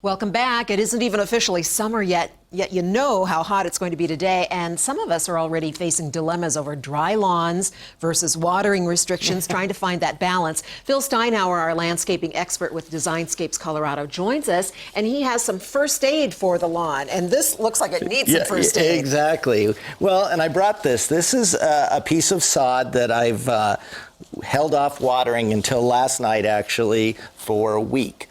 Welcome back. It isn't even officially summer yet you know how hot it's going to be today, and some of us are already facing dilemmas over dry lawns versus watering restrictions, trying to find that balance. Phil Steinhauer, our landscaping expert with Designscapes Colorado, joins us, and he has some first aid for the lawn, and this looks like it needs some first aid. Exactly. Well, and I brought this. This is a piece of sod that I've held off watering until last night, actually, for a week.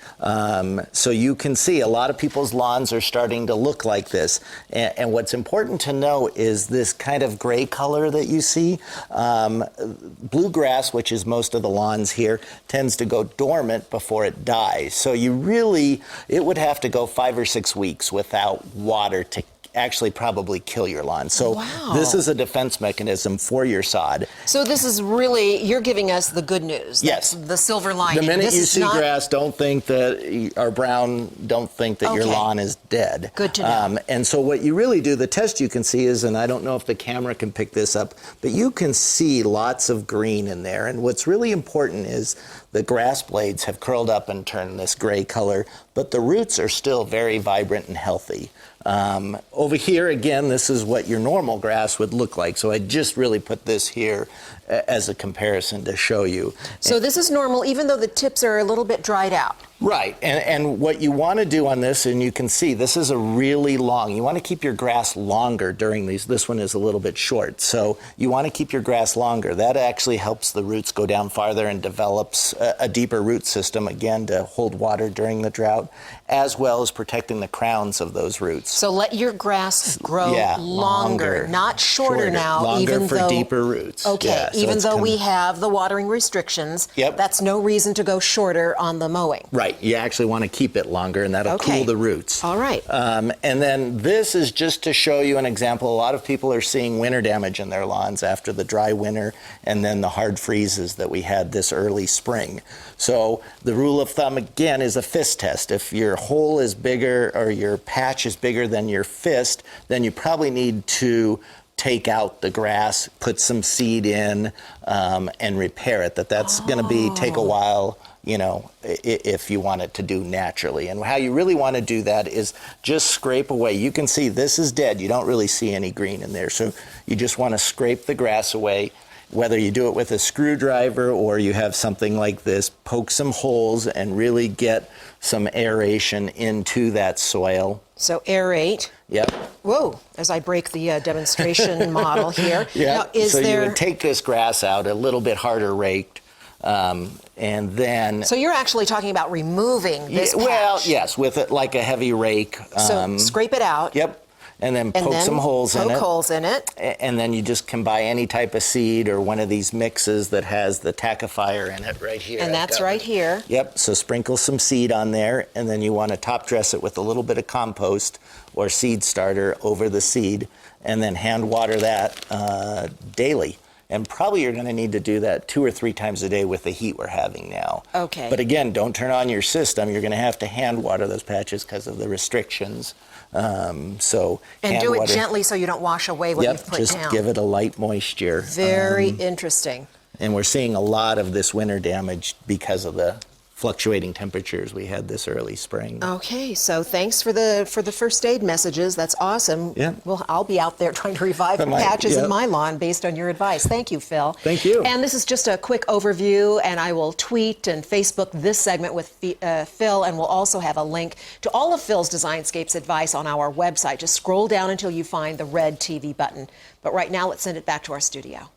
So you can see a lot of people's lawns are starting to look like this. And what's important to know is this kind of gray color that you see. Bluegrass, which is most of the lawns here, tends to go dormant before it dies. So it would have to go 5 or 6 weeks without water to actually probably kill your lawn. So This is a defense mechanism for your sod. So this is really, you're giving us the good news. Yes. The silver lining. The minute you see grass, don't think that, or brown, don't think that your lawn is dead. Good to know. And so what you really do, the test you can see is, and I don't know if the camera can pick this up, but you can see lots of green in there. And what's really important is the grass blades have curled up and turned this gray color, but the roots are still very vibrant and healthy. Over here, again, this is what your normal grass would look like. So I just really put this here as a comparison to show you. So this is normal, even though the tips are a little bit dried out. Right, and what you want to do on this, and you can see this is a really long, you want to keep your grass longer during these. This one is a little bit short, so you want to keep your grass longer. That actually helps the roots go down farther and develops a deeper root system, again, to hold water during the drought, as well as protecting the crowns of those roots. So let your grass grow longer, not shorter now. Longer even for though, deeper roots. Okay, So even though we have the watering restrictions, that's no reason to go shorter on the mowing. Right, you actually want to keep it longer, and that'll cool the roots. All right. And then this is just to show you an example. A lot of people are seeing winter damage in their lawns after the dry winter and then the hard freezes that we had this early spring. So the rule of thumb, again, is a fist test. If your hole is bigger or your patch is bigger than your fist, then you probably need to take out the grass, put some seed in, and repair it. That's going to take a while, you know, if you want it to do naturally. And how you really want to do that is just scrape away. You can see this is dead. You don't really see any green in there. So you just want to scrape the grass away. Whether you do it with a screwdriver or you have something like this, poke some holes and really get some aeration into that soil. So aerate. Yep. Whoa, as I break the demonstration model here. Yeah, now, so you would take this grass out a little bit harder raked, and then... So you're actually talking about removing this patch. Well, yes, with it like a heavy rake. So scrape it out. Yep. And then poke some holes in it. Poke holes in it. And then you just can buy any type of seed or one of these mixes that has the tackifier in it right here. And that's right here. Yep, so sprinkle some seed on there, and then you want to top dress it with a little bit of compost or seed starter over the seed, and then hand water that daily. And probably you're going to need to do that 2 or 3 times a day with the heat we're having now. Okay. But again, don't turn on your system. You're going to have to hand water those patches because of the restrictions. And do it gently so you don't wash away what you've put down. Just give it a light moisture. Very interesting. And we're seeing a lot of this winter damage because of the fluctuating temperatures we had this early spring. Okay, so thanks for the first aid messages. That's awesome. Yeah. Well, I'll be out there trying to revive patches in my lawn based on your advice. Thank you, Phil. Thank you. And this is just a quick overview, and I will tweet and Facebook this segment with Phil, and we'll also have a link to all of Phil's Designscapes advice on our website. Just scroll down until you find the red TV button. But right now, let's send it back to our studio.